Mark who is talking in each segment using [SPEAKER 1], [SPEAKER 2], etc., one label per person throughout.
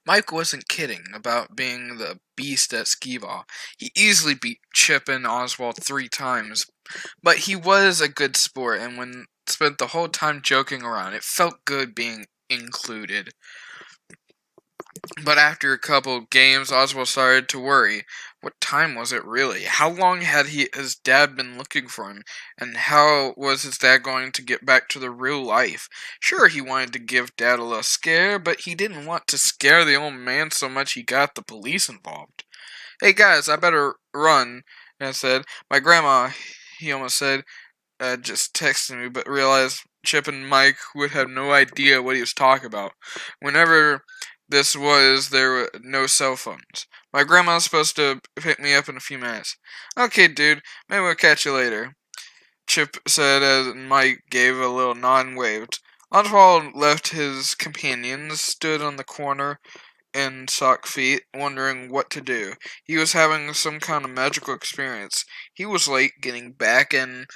[SPEAKER 1] Mike wasn't kidding about being the beast at skee-ball. He easily beat Chip and Oswald 3 times, but he was a good sport, and when spent the whole time joking around, it felt good being included. But after a couple games, Oswald started to worry. What time was it really? How long had his dad been looking for him? And how was his dad going to get back to the real life? Sure, he wanted to give Dad a little scare, but he didn't want to scare the old man so much he got the police involved. Hey guys, I better run, I said. My grandma, he almost said, just texted me, but realized Chip and Mike would have no idea what he was talking about. Whenever this was, there were no cell phones. My grandma's supposed to pick me up in a few minutes. Okay, dude, maybe we'll catch you later, Chip said as Mike gave a little nod and waved. Oswald left his companions, stood on the corner in sock feet, wondering what to do. He was having some kind of magical experience. He was late getting back, and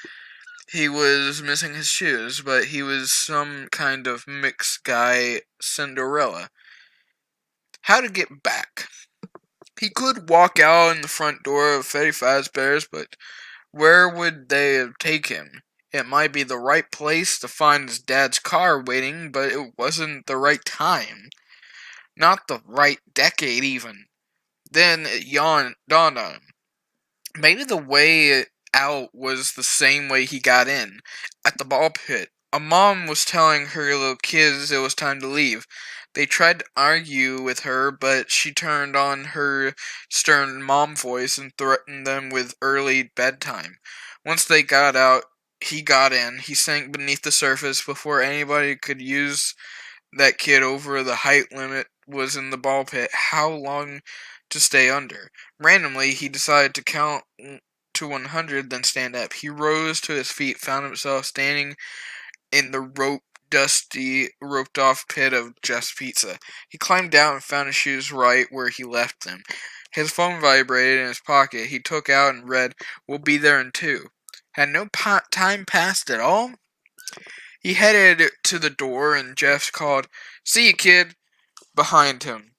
[SPEAKER 1] he was missing his shoes, but he was some kind of mixed guy Cinderella. How to get back? He could walk out in the front door of Freddy Fazbear's, but where would they take him? It might be the right place to find his dad's car waiting, but it wasn't the right time. Not the right decade, even. Then it dawned on him. Maybe the way out was the same way he got in, at the ball pit. A mom was telling her little kids it was time to leave. They tried to argue with her, but she turned on her stern mom voice and threatened them with early bedtime. Once they got out, he got in. He sank beneath the surface before anybody could use that kid over the height limit was in the ball pit. How long to stay under? Randomly, he decided to count to 100, then stand up. He rose to his feet, found himself standing in the roped off pit of Jeff's Pizza. He climbed down and found his shoes right where he left them. His phone vibrated in his pocket. He took out and read, "We'll be there in 2." Had no time passed at all? He headed to the door, and Jeff called, "See you, kid," behind him.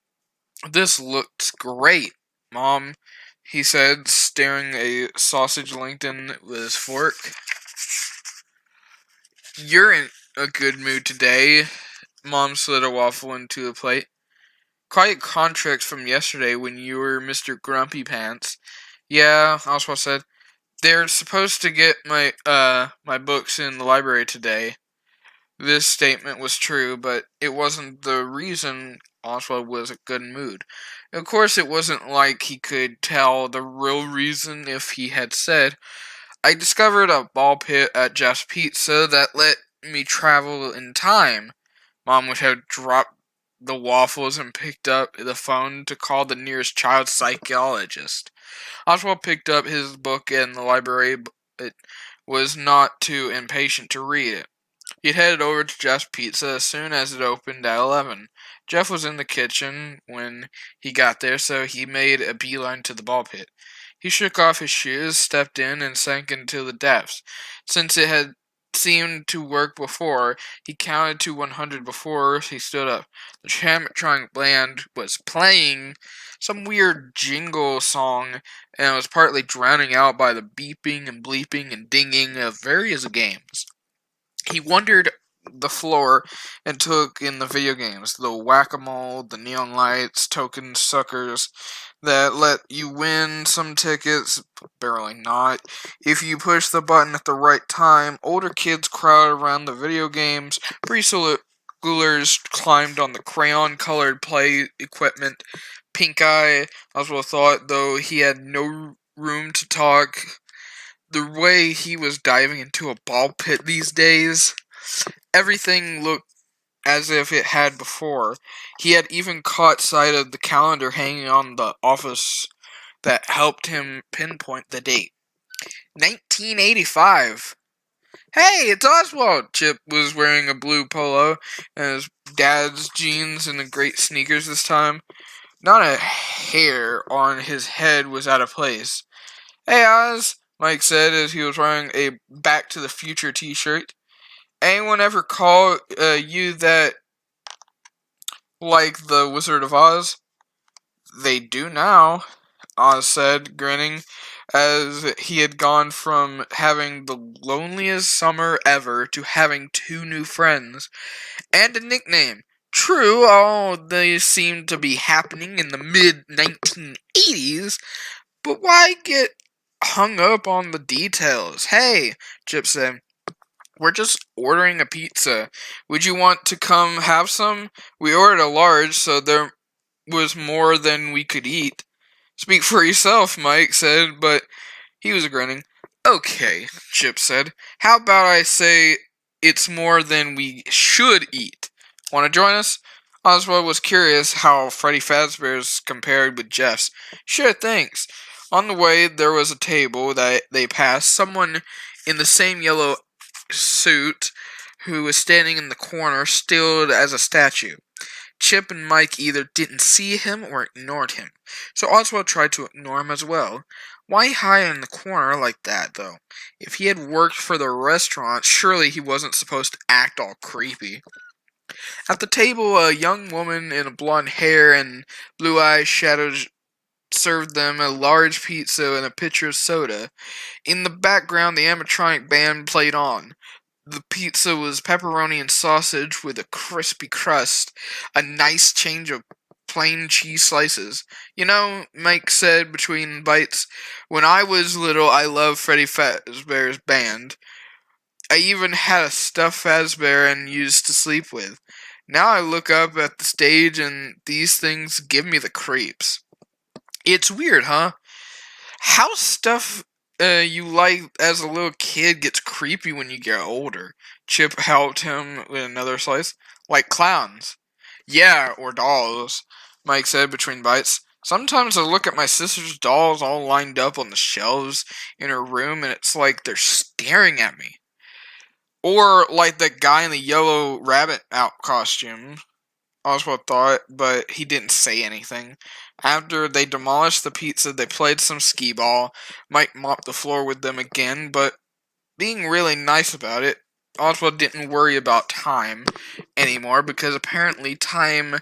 [SPEAKER 1] "This looks great, Mom," he said, staring a sausage LinkedIn with his fork. "You're in a good mood today." Mom slid a waffle into the plate. "Quite contract from yesterday when you were Mr. Grumpy Pants." "Yeah," Oswald said. "They're supposed to get my books in the library today." This statement was true, but it wasn't the reason Oswald was in a good mood. Of course, it wasn't like he could tell the real reason if he had said, "I discovered a ball pit at Jeff's Pizza that let me travel in time." Mom would have dropped the waffles and picked up the phone to call the nearest child psychologist. Oswald picked up his book in the library, but was not too impatient to read it. He headed over to Jeff's Pizza as soon as it opened at 11. Jeff was in the kitchen when he got there, so he made a beeline to the ball pit. He shook off his shoes, stepped in, and sank into the depths. Since it had seemed to work before, he counted to 100 before he stood up. The Chamatronic band was playing some weird jingle song, and it was partly drowning out by the beeping and bleeping and dinging of various games. He wandered the floor and took in the video games, the whack-a-mole, the neon lights, token suckers that let you win some tickets, but barely not. If you push the button at the right time, older kids crowded around the video games, preschoolers climbed on the crayon-colored play equipment. Pink Eye, Oswald thought, though he had no room to talk. The way he was diving into a ball pit these days, everything looked as if it had before. He had even caught sight of the calendar hanging on the office that helped him pinpoint the date. 1985. "Hey, it's Oswald!" Chip was wearing a blue polo and his dad's jeans and the great sneakers this time. Not a hair on his head was out of place. "Hey, Oz," Mike said as he was wearing a Back to the Future t-shirt. "Anyone ever call you that Like the Wizard of Oz? They do now, Oz said, grinning, as he had gone from having the loneliest summer ever to having two new friends and a nickname. True, all these seemed to be happening in the mid 1980s, but why get hung up on the details? Hey, Chip said, we're just ordering a pizza. Would you want to come have some? We ordered a large, so there was more than we could eat. Speak for yourself, Mike said, but he was grinning. Okay, Chip said. How about I say it's more than we should eat? Want to join us? Oswald was curious how Freddy Fazbear's compared with Jeff's. Sure, thanks. On the way, there was a table that they passed. Someone in the same yellow suit who was standing in the corner, still as a statue. Chip and Mike either didn't see him or ignored him, so Oswald tried to ignore him as well. Why hide in the corner like that, though? If he had worked for the restaurant, surely he wasn't supposed to act all creepy. At the table, a young woman in a blonde hair and blue eyes shadows served them a large pizza and a pitcher of soda. In the background, the animatronic band played on. The pizza was pepperoni and sausage with a crispy crust, a nice change of plain cheese slices. You know, Mike said between bites, when I was little, I loved Freddy Fazbear's band. I even had a stuffed Fazbear and used to sleep with. Now I look up at the stage and these things give me the creeps. It's weird, huh? How stuff you like as a little kid gets creepy when you get older. Chip helped him with another slice. Like clowns. Yeah, or dolls, Mike said between bites. Sometimes I look at my sister's dolls all lined up on the shelves in her room and it's like they're staring at me. Or like that guy in the yellow rabbit out costume. Oswald thought, but he didn't say anything. After they demolished the pizza, they played some skee ball. Mike mopped the floor with them again, but being really nice about it, Oswald didn't worry about time anymore because apparently time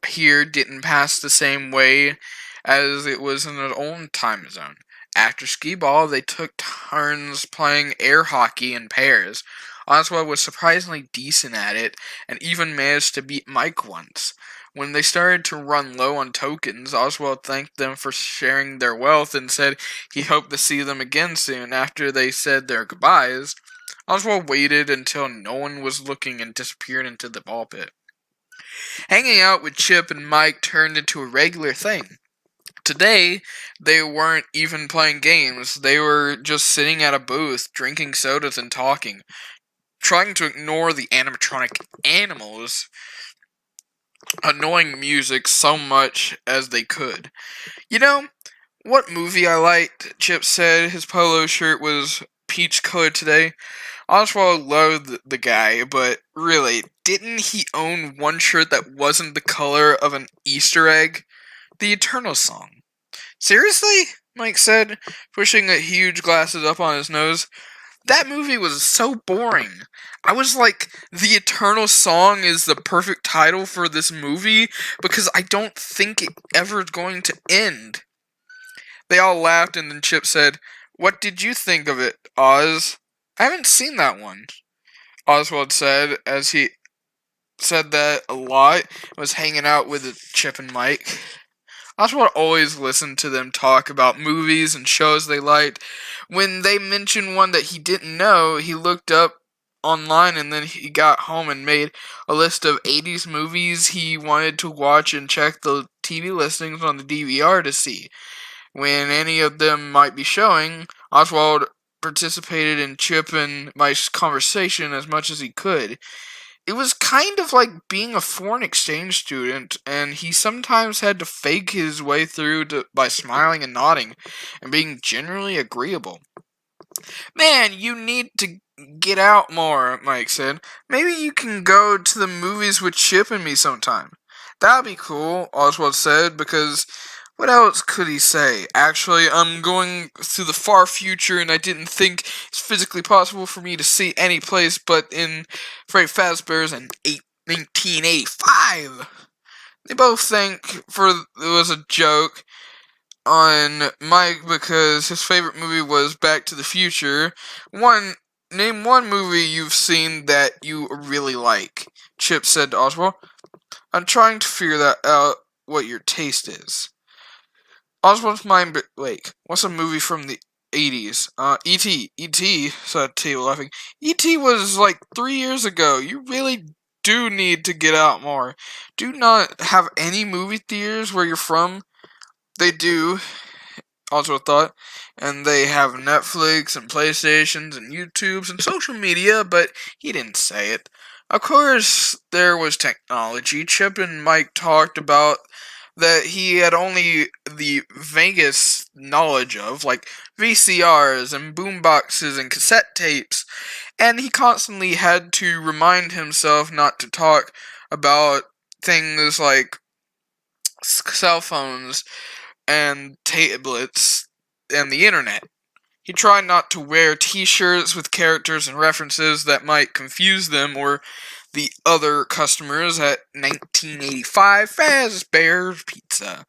[SPEAKER 1] here didn't pass the same way as it was in their own time zone. After skee ball, they took turns playing air hockey in pairs. Oswald was surprisingly decent at it, and even managed to beat Mike once. When they started to run low on tokens, Oswald thanked them for sharing their wealth and said he hoped to see them again soon. After they said their goodbyes, Oswald waited until no one was looking and disappeared into the ball pit. Hanging out with Chip and Mike turned into a regular thing. Today, they weren't even playing games. They were just sitting at a booth, drinking sodas and talking, trying to ignore the animatronic animals' annoying music so much as they could. You know, what movie I liked, Chip said. His polo shirt was peach colored today. Oswald loved the guy, but really, didn't he own one shirt that wasn't the color of an Easter egg? The Eternal Song. Seriously? Mike said, pushing a huge glasses up on his nose. That movie was so boring. I was like, The Eternal Song is the perfect title for this movie because I don't think it ever going to end. They all laughed and then Chip said, What did you think of it, Oz? I haven't seen that one, Oswald said as he said that a lot, was hanging out with Chip and Mike. Oswald always listened to them talk about movies and shows they liked. When they mentioned one that he didn't know, he looked up online and then he got home and made a list of 80s movies he wanted to watch and checked the TV listings on the DVR to see when any of them might be showing. Oswald participated in Chip and Mike's conversation as much as he could. It was kind of like being a foreign exchange student, and he sometimes had to fake his way through by smiling and nodding, and being generally agreeable. Man, you need to get out more, Mike said. Maybe you can go to the movies with Chip and me sometime. That'd be cool, Oswald said, because what else could he say? Actually, I'm going to the far future and I didn't think it's physically possible for me to see any place but in Freddy Fazbear's and 8 1985. They both think it was a joke on Mike because his favorite movie was Back to the Future. Name one movie you've seen that you really like, Chip said to Oswald. I'm trying to figure that out what your taste is. Oswald's mind blank. What's a movie from the 80s? E.T. E.T. said T laughing. E.T. was like 3 years ago. You really do need to get out more. Do not have any movie theaters where you're from. They do, Oswald thought, and they have Netflix and PlayStations and YouTubes and social media, but he didn't say it. Of course, there was technology. Chip and Mike talked about that he had only the vaguest knowledge of, like VCRs and boomboxes and cassette tapes, and he constantly had to remind himself not to talk about things like cell phones and tablets and the internet. He tried not to wear t-shirts with characters and references that might confuse them or the other customers at 1985 Fazbear's Pizza.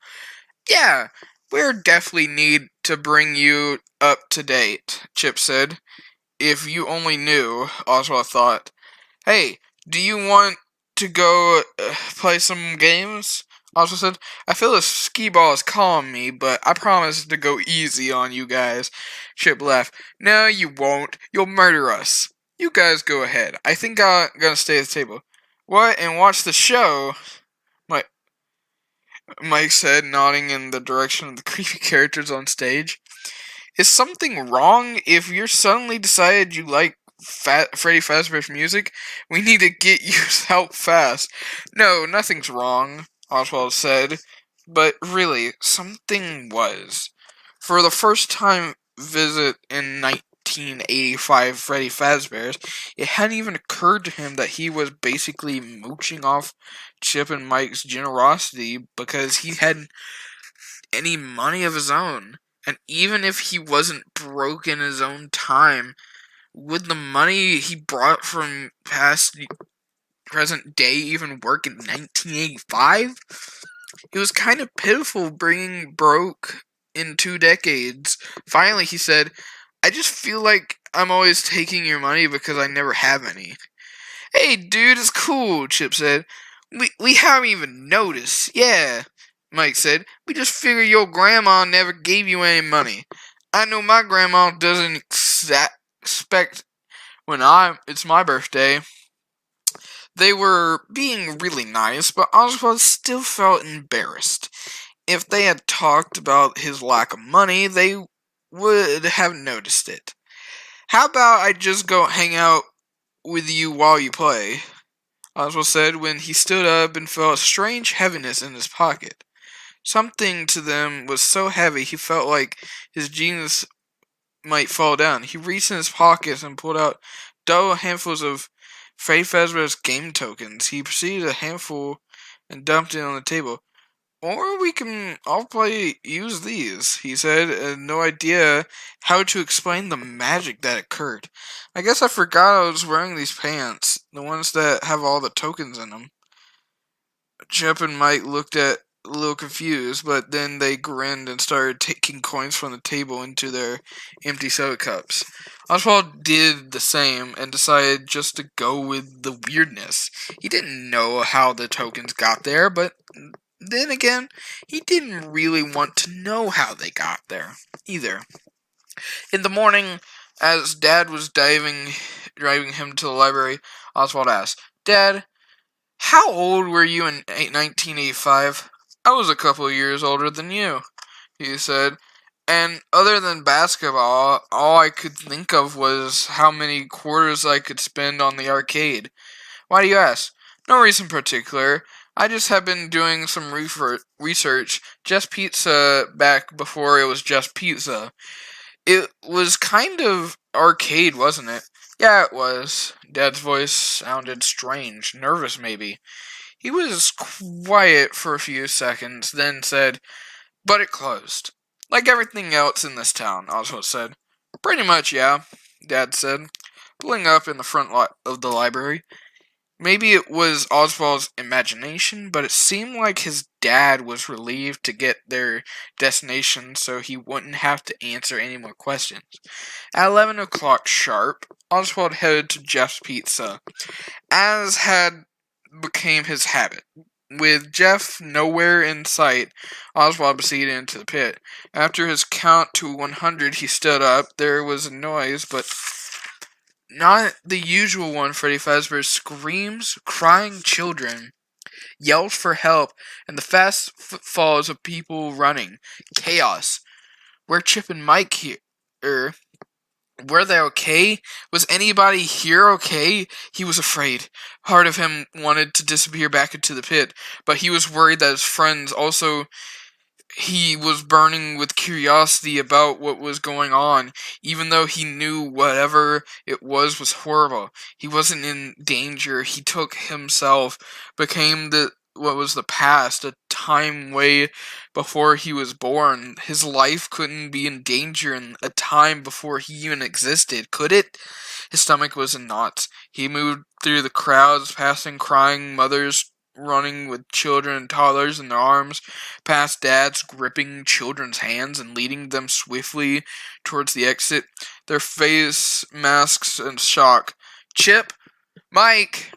[SPEAKER 1] Yeah, we're definitely need to bring you up to date, Chip said. If you only knew, Oswald thought. Hey, do you want to go play some games? Oswald said, I feel the skee ball is calling me, but I promise to go easy on you guys. Chip laughed. No, you won't. You'll murder us. You guys go ahead. I think I'm gonna stay at the table. What, and watch the show? Mike, Mike said, nodding in the direction of the creepy characters on stage. Is something wrong if you're suddenly decided you like Freddy Fazbear's music? We need to get you help fast. No, nothing's wrong, Oswald said. But really, something was. For the first time visit in 1985 Freddy Fazbear's, it hadn't even occurred to him that he was basically mooching off Chip and Mike's generosity because he hadn't any money of his own. And even if he wasn't broke in his own time, would the money he brought from past present day even work in 1985? It was kind of pitiful being broke in 2 decades. Finally, he said, I just feel like I'm always taking your money because I never have any. Hey, dude, it's cool, Chip said. We haven't even noticed. Yeah, Mike said. We just figure your grandma never gave you any money. I know my grandma doesn't expect when it's my birthday. They were being really nice, but Oswald still felt embarrassed. If they had talked about his lack of money, they would have noticed it. How about I just go hang out with you while you play? Oswald said when he stood up and felt a strange heaviness in his pocket. Something to them was so heavy he felt like his jeans might fall down. He reached in his pockets and pulled out double handfuls of Freddy Fazbear's game tokens. He proceeded a handful and dumped it on the table. Or we can all use these, he said, and no idea how to explain the magic that occurred. I guess I forgot I was wearing these pants, the ones that have all the tokens in them. Chip and Mike looked at a little confused, but then they grinned and started taking coins from the table into their empty soda cups. Oswald did the same and decided just to go with the weirdness. He didn't know how the tokens got there, but then again, he didn't really want to know how they got there either. In the morning, as Dad was driving him to the library, Oswald asked, Dad, how old were you in 1985? I was a couple of years older than you, he said. And other than basketball, all I could think of was how many quarters I could spend on the arcade. Why do you ask? No reason particular. I just have been doing some research. Just Pizza back before it was Just Pizza. It was kind of arcade, wasn't it? Yeah, it was. Dad's voice sounded strange, nervous maybe. He was quiet for a few seconds, then said, But it closed. Like everything else in this town, Oswald said. Pretty much, yeah, Dad said, pulling up in the front of the library. Maybe it was Oswald's imagination, but it seemed like his dad was relieved to get their destination so he wouldn't have to answer any more questions. At 11 o'clock sharp, Oswald headed to Jeff's Pizza, as had became his habit. With Jeff nowhere in sight, Oswald proceeded into the pit. After his count to 100, he stood up. There was a noise, but not the usual one. Freddy Fazbear's screams, crying children, yells for help, and the fast footfalls of people running. Chaos. Where Chip and Mike here? Were they okay? Was anybody here okay? He was afraid. Part of him wanted to disappear back into the pit, but he was worried that his friends also he was burning with curiosity about what was going on, even though he knew whatever it was horrible. He wasn't in danger. He took himself, became the what was the past, a time way before he was born. His life couldn't be in danger in a time before he even existed, could it? His stomach was in knots. He moved through the crowds, passing crying mothers running with children and toddlers in their arms, past dads gripping children's hands and leading them swiftly towards the exit, their face masks in shock. Chip! Mike!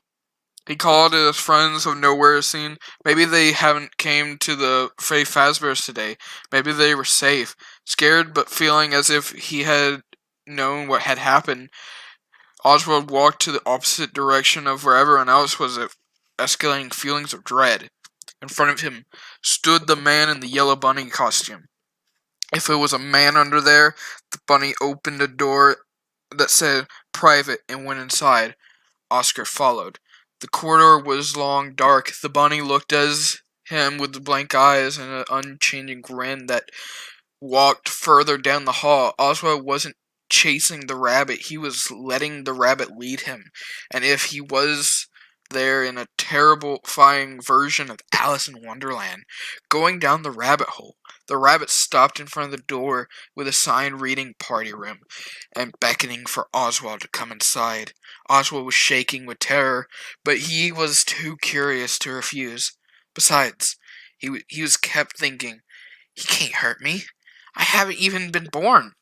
[SPEAKER 1] He called to his friends of nowhere scene. Maybe they haven't came to the Freddy Fazbear's today. Maybe they were safe. Scared but feeling as if he had known what had happened, Oswald walked to the opposite direction of where everyone else was, escalating feelings of dread. In front of him stood the man in the yellow bunny costume. If it was a man under there, the bunny opened a door that said private and went inside. Oscar followed. The corridor was long, dark. The bunny looked at him with blank eyes and an unchanging grin that walked further down the hall. Oswald wasn't chasing the rabbit, he was letting the rabbit lead him. And if he was there in a terrifying version of Alice in Wonderland, going down the rabbit hole, the rabbit stopped in front of the door with a sign reading "Party Room" and beckoning for Oswald to come inside. Oswald was shaking with terror, but he was too curious to refuse. Besides, he was kept thinking, he can't hurt me. I haven't even been born.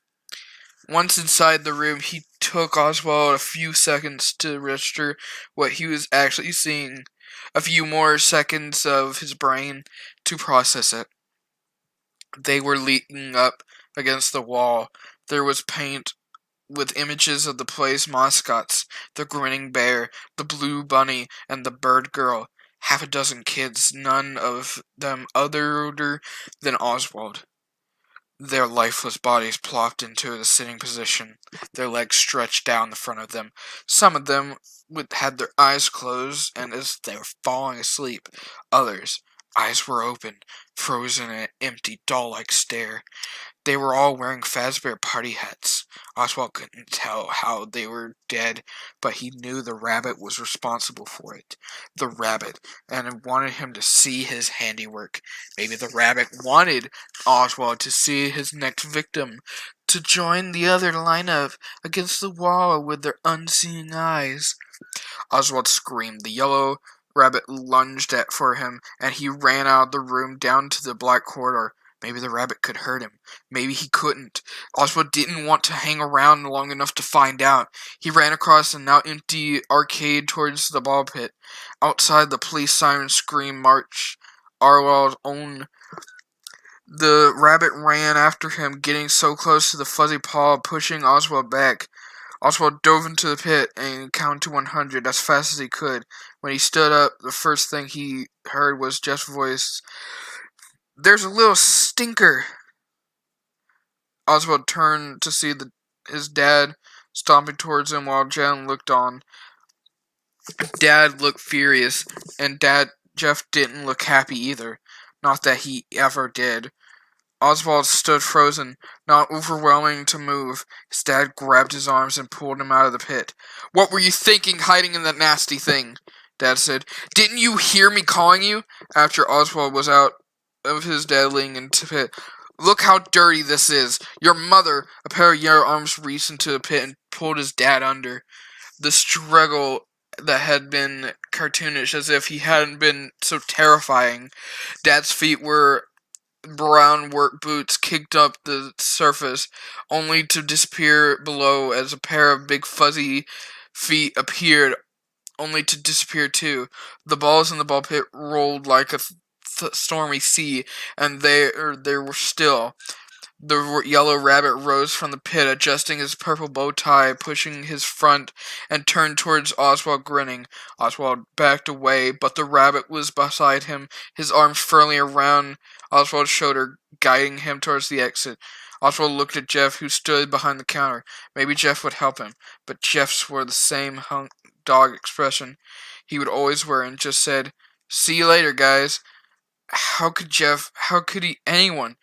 [SPEAKER 1] Once inside the room, he took Oswald a few seconds to register what he was actually seeing, a few more seconds of his brain to process it. They were leaning up against the wall. There was paint with images of the play's mascots, the grinning bear, the blue bunny, and the bird girl. Half a dozen kids, none of them other than Oswald. Their lifeless bodies plopped into the sitting position, their legs stretched down the front of them. Some of them had their eyes closed and as they were falling asleep. Others, eyes were open, frozen in an empty, doll-like stare. They were all wearing Fazbear party hats. Oswald couldn't tell how they were dead, but he knew the rabbit was responsible for it. The rabbit, and it wanted him to see his handiwork. Maybe the rabbit wanted Oswald to see his next victim, to join the other lineup against the wall with their unseeing eyes. Oswald screamed. The yellow rabbit lunged for him, and he ran out of the room down to the black corridor. Maybe the rabbit could hurt him. Maybe he couldn't. Oswald didn't want to hang around long enough to find out. He ran across the now empty arcade towards the ball pit. Outside, the police siren scream marched Oswald's own. The rabbit ran after him, getting so close to the fuzzy paw, pushing Oswald back. Oswald dove into the pit and counted to 100 as fast as he could. When he stood up, the first thing he heard was Jeff's voice. "There's a little stinker." Oswald turned to see his dad stomping towards him while Jen looked on. Dad looked furious, and Jeff didn't look happy either. Not that he ever did. Oswald stood frozen, not overwhelming to move. His dad grabbed his arms and pulled him out of the pit. "What were you thinking hiding in that nasty thing?" Dad said. "Didn't you hear me calling you?" After Oswald was out of his dad leaning into the pit. "Look how dirty this is. Your mother." A pair of yellow arms reached into the pit and pulled his dad under. The struggle that had been cartoonish, as if he hadn't been so terrifying. Dad's feet were brown work boots kicked up the surface, only to disappear below as a pair of big fuzzy feet appeared, only to disappear too. The balls in the ball pit rolled like a stormy sea, and they were still. The yellow rabbit rose from the pit, adjusting his purple bow tie, pushing his front, and turned towards Oswald, grinning. Oswald backed away, but the rabbit was beside him, his arms firmly around Oswald's shoulder, guiding him towards the exit. Oswald looked at Jeff, who stood behind the counter. Maybe Jeff would help him, but Jeff wore the same dog expression he would always wear and just said, "See you later, guys." Anyone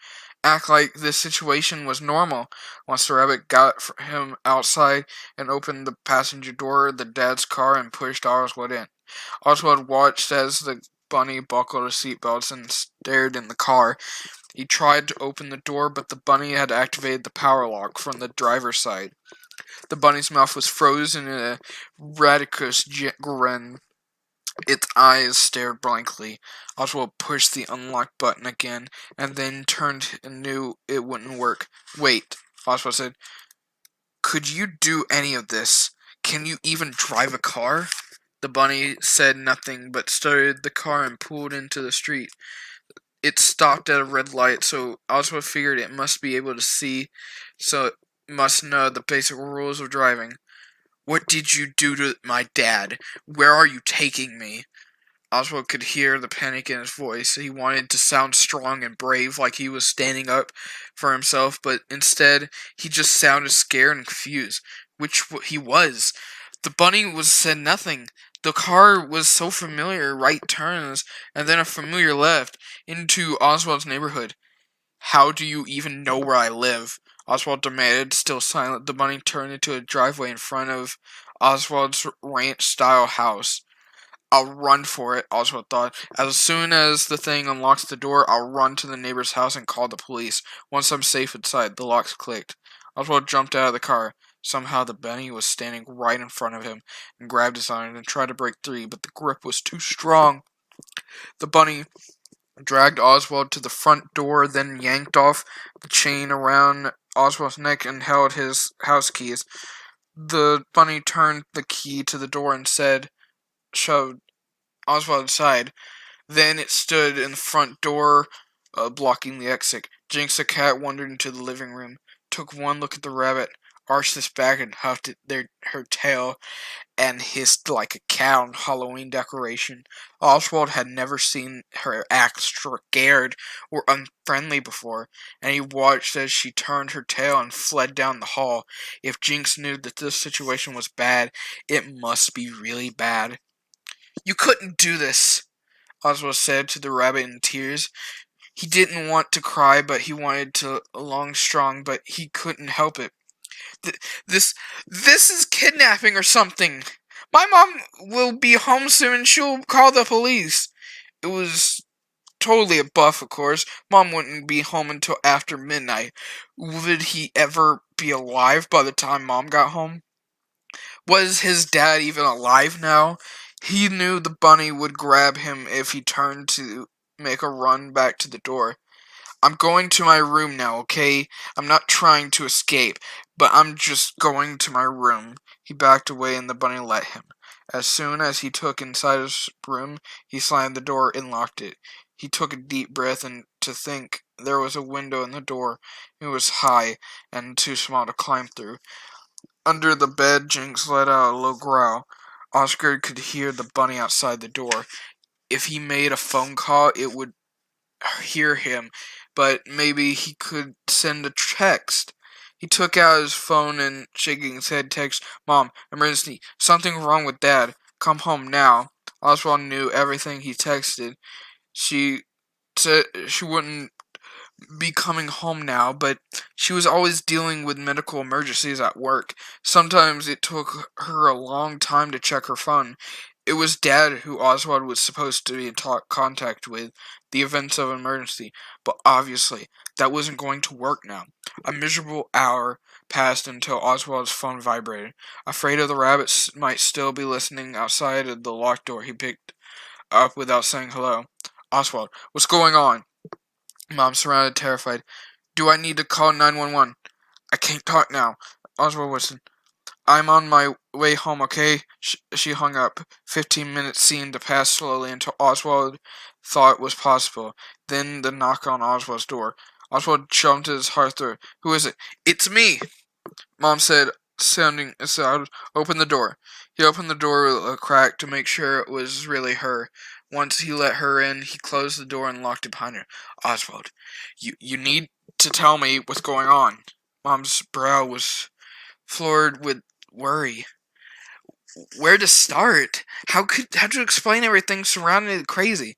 [SPEAKER 1] act like this situation was normal? Once the rabbit got him outside and opened the passenger door of the dad's car and pushed Oswald in. Oswald watched as the bunny buckled his seatbelts and stared in the car. He tried to open the door, but the bunny had activated the power lock from the driver's side. The bunny's mouth was frozen in a ridiculous grin. Its eyes stared blankly. Oswald pushed the unlock button again, and then turned and knew it wouldn't work. "Wait," Oswald said. "Could you do any of this? Can you even drive a car?" The bunny said nothing, but started the car and pulled into the street. It stopped at a red light, so Oswald figured it must be able to see, so it must know the basic rules of driving. "What did you do to my dad? Where are you taking me?" Oswald could hear the panic in his voice. He wanted to sound strong and brave, like he was standing up for himself, but instead, he just sounded scared and confused, which he was. The bunny said nothing. The car was so familiar, right turns, and then a familiar left, into Oswald's neighborhood. "How do you even know where I live?" Oswald demanded, still silent. The bunny turned into a driveway in front of Oswald's ranch-style house. "I'll run for it," Oswald thought. "As soon as the thing unlocks the door, I'll run to the neighbor's house and call the police. Once I'm safe inside." The locks clicked. Oswald jumped out of the car. Somehow the bunny was standing right in front of him and grabbed his arm and tried to break free, but the grip was too strong. The bunny dragged Oswald to the front door, then yanked off the chain around Oswald's neck and held his house keys. The bunny turned the key to the door and shoved Oswald inside. Then it stood in the front door, blocking the exit. Jinx the cat wandered into the living room, took one look at the rabbit, arched its back and huffed her tail, and hissed like a cat on Halloween decoration. Oswald had never seen her act scared or unfriendly before, and he watched as she turned her tail and fled down the hall. If Jinx knew that this situation was bad, it must be really bad. "You couldn't do this," Oswald said to the rabbit in tears. He didn't want to cry, but he wanted to long strong, but he couldn't help it. Th- this is kidnapping or something. My mom will be home soon and she'll call the police." It was totally a bluff, of course. Mom wouldn't be home until after midnight. Would he ever be alive by the time Mom got home? Was his dad even alive now? He knew the bunny would grab him if he turned to make a run back to the door. "I'm going to my room now, okay? I'm not trying to escape, but I'm just going to my room." He backed away and the bunny let him. As soon as he took inside his room, he slammed the door and locked it. He took a deep breath and to think there was a window in the door. It was high and too small to climb through. Under the bed, Jinx let out a low growl. Oscar could hear the bunny outside the door. If he made a phone call, it would hear him, but maybe he could send a text. He took out his phone and, shaking his head, texted, "Mom, emergency, something wrong with Dad. Come home now." Oswald knew everything he texted. She said she wouldn't be coming home now, but she was always dealing with medical emergencies at work. Sometimes it took her a long time to check her phone. It was Dad who Oswald was supposed to be in contact with the events of an emergency, but obviously that wasn't going to work now. A miserable hour passed until Oswald's phone vibrated. Afraid of the rabbits might still be listening outside of the locked door, he picked up without saying hello. Oswald, what's going on? Mom surrounded, terrified. Do I need to call 911? I can't talk now. Oswald whispered. I'm on my way home, okay? She hung up. 15 minutes seemed to pass slowly until Oswald thought it was possible. Then the knock on Oswald's door. Oswald jumped at his heart throat. Who is it? It's me! Mom said, sounding aside. Open the door. He opened the door with a crack to make sure it was really her. Once he let her in, he closed the door and locked it behind her. Oswald, you need to tell me what's going on. Mom's brow was floored with worry. Where to start? How to explain everything surrounding it crazy?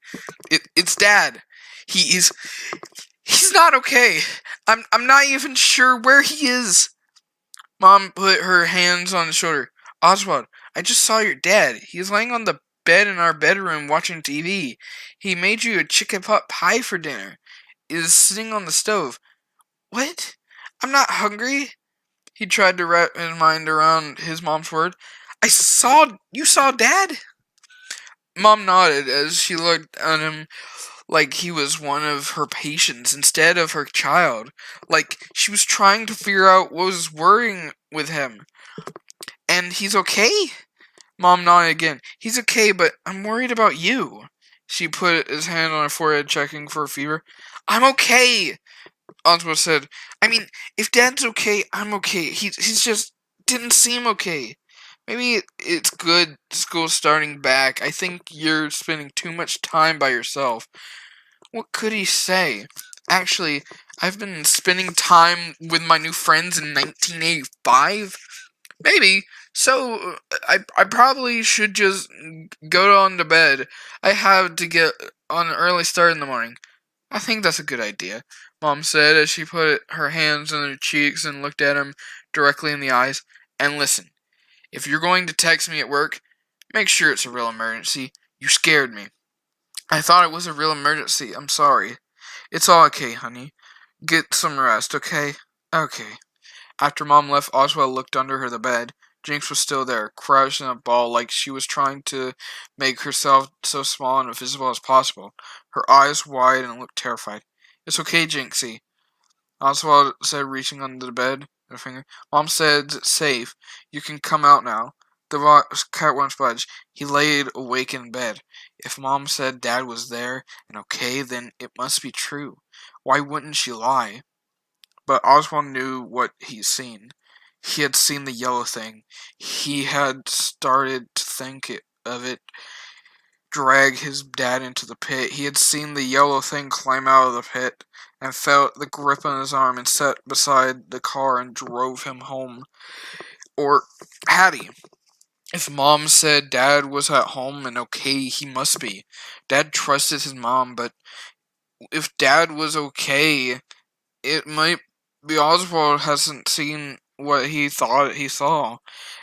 [SPEAKER 1] It's Dad. He's not okay. I'm not even sure where he is. Mom put her hands on his shoulder. Oswald, I just saw your dad. He's laying on the bed in our bedroom watching TV. He made you a chicken pot pie for dinner. Is sitting on the stove. What? I'm not hungry. He tried to wrap his mind around his mom's word. You saw Dad? Mom nodded as she looked at him like he was one of her patients instead of her child. Like she was trying to figure out what was worrying with him. And he's okay? Mom nodded again. He's okay, but I'm worried about you. She put his hand on her forehead, checking for a fever. I'm okay, Oswald said. I mean, if Dad's okay, I'm okay. He's just didn't seem okay. Maybe it's good school starting back. I think you're spending too much time by yourself. What could he say? Actually, I've been spending time with my new friends in 1985. Maybe. So, I probably should just go on to bed. I have to get on an early start in the morning. I think that's a good idea, Mom said as she put her hands on her cheeks and looked at him directly in the eyes. And listen, if you're going to text me at work, make sure it's a real emergency. You scared me. I thought it was a real emergency. I'm sorry. It's all okay, honey. Get some rest, okay? Okay. After Mom left, Oswald looked under her the bed. Jinx was still there, crouched in a ball like she was trying to make herself so small and invisible as possible. Her eyes wide and looked terrified. It's okay, Jinxie, Oswald said, reaching under the bed with a finger. Mom said it's safe. You can come out now. The cat won't budge. He laid awake in bed. If Mom said Dad was there and okay, then it must be true. Why wouldn't she lie? But Oswald knew what he'd seen. He had seen the yellow thing. He had started to think of it drag his dad into the pit. He had seen the yellow thing climb out of the pit and felt the grip on his arm and sat beside the car and drove him home. Or had he? If Mom said Dad was at home and okay, he must be. Dad trusted his mom, but if Dad was okay, it might be Oswald hasn't seen what he thought he saw,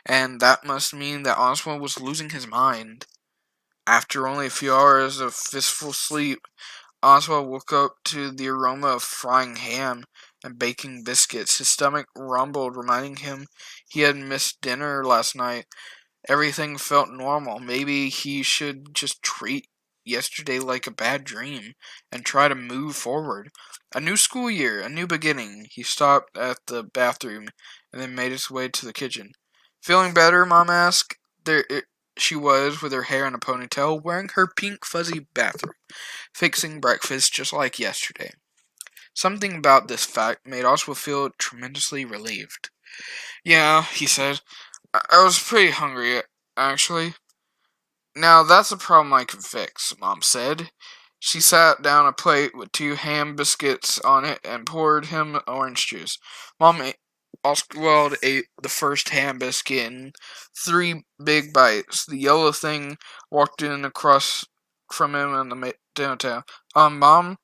[SPEAKER 1] and that must mean that Oswald was losing his mind. After only a few hours of fistful sleep, Oswald woke up to the aroma of frying ham and baking biscuits. His stomach rumbled, reminding him he had missed dinner last night. Everything felt normal. Maybe he should just treat yesterday like a bad dream and try to move forward. A new school year, a new beginning. He stopped at the bathroom and then made his way to the kitchen. Feeling better? Mom asked. She was, with her hair in a ponytail, wearing her pink fuzzy bathrobe, fixing breakfast just like yesterday. Something about this fact made Oswald feel tremendously relieved. Yeah, he said. I was pretty hungry, actually. Now that's a problem I can fix, Mom said. She sat down a plate with 2 ham biscuits on it and poured him orange juice. Oswald ate the first ham biscuit in 3 big bites. The yellow thing walked in across from him and the dinner table. Mom?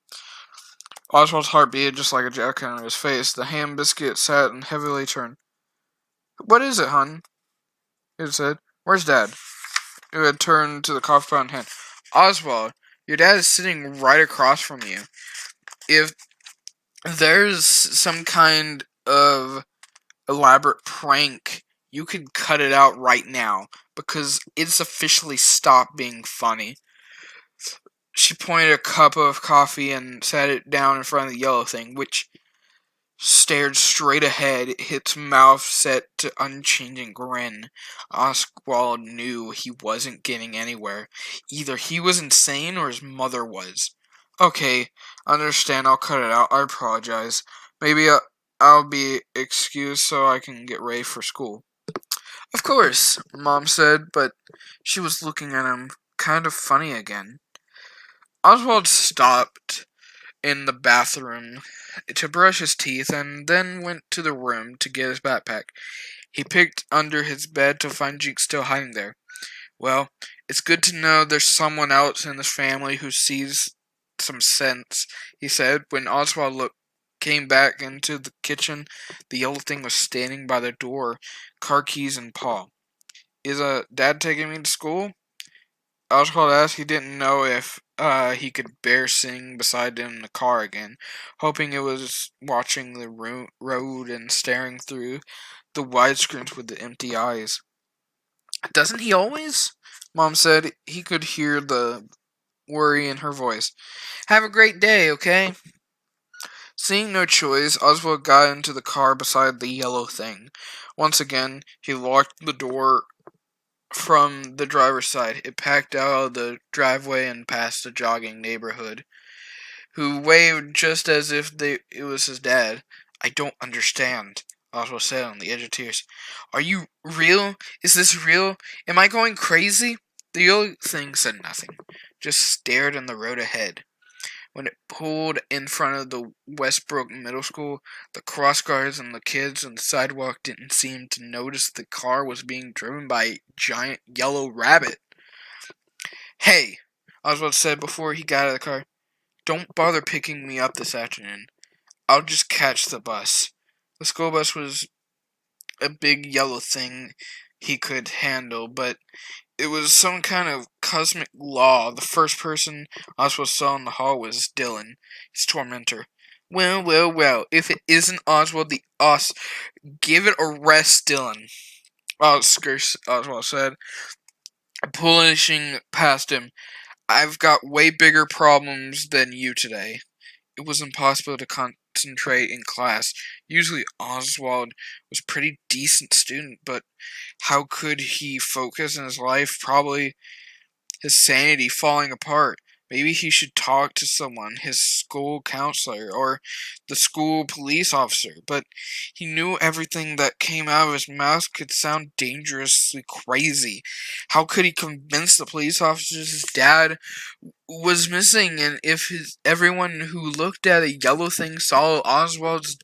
[SPEAKER 1] Oswald's heart beat just like a jackhammer in his face. The ham biscuit sat and heavily turned. What is it, hon? It said. Where's Dad? who had turned to the coffee pot in hand. Oswald, your dad is sitting right across from you. If there's some kind of elaborate prank, you could cut it out right now, because it's officially stopped being funny. She pointed a cup of coffee and sat it down in front of the yellow thing, which stared straight ahead, its mouth set to unchanging grin. Oswald knew he wasn't getting anywhere. Either he was insane or his mother was. Okay, understand, I'll cut it out. I apologize. Maybe I'll be excused so I can get ready for school. Of course, Mom said, but she was looking at him kind of funny again. Oswald stopped in the bathroom to brush his teeth and then went to the room to get his backpack. He picked under his bed to find Jake still hiding there. Well, it's good to know there's someone else in this family who sees some sense, he said. When Oswald came back into the kitchen, the yellow thing was standing by the door, car keys in paw. Is Dad taking me to school? Oswald asked. He didn't know if he could bear sitting beside him in the car again, hoping it was watching the road and staring through the widescreens with the empty eyes. Doesn't he always? Mom said. He could hear the worry in her voice. Have a great day, okay? Seeing no choice, Oswald got into the car beside the yellow thing. Once again, he locked the door from the driver's side. It packed out of the driveway and past a jogging neighborhood, who waved just as if it was his dad. I don't understand, Oswald said on the edge of tears. Are you real? Is this real? Am I going crazy? The yellow thing said nothing, just stared in the road ahead. When it pulled in front of the Westbrook Middle School, the cross guards and the kids on the sidewalk didn't seem to notice the car was being driven by a giant yellow rabbit. Hey, Oswald said before he got out of the car, don't bother picking me up this afternoon. I'll just catch the bus. The school bus was a big yellow thing he could handle, but it was some kind of cosmic law. The first person Oswald saw in the hall was Dylan, his tormentor. Well, well, well, if it isn't Oswald the Os, give it a rest, Dylan, Oswald said, pushing past him. I've got way bigger problems than you today. It was impossible to concentrate in class. Usually Oswald was a pretty decent student, but how could he focus in his life? Probably his sanity falling apart. Maybe he should talk to someone, his school counselor or the school police officer. But he knew everything that came out of his mouth could sound dangerously crazy. How could he convince the police officers his dad was missing, and if everyone who looked at a yellow thing saw Oswald's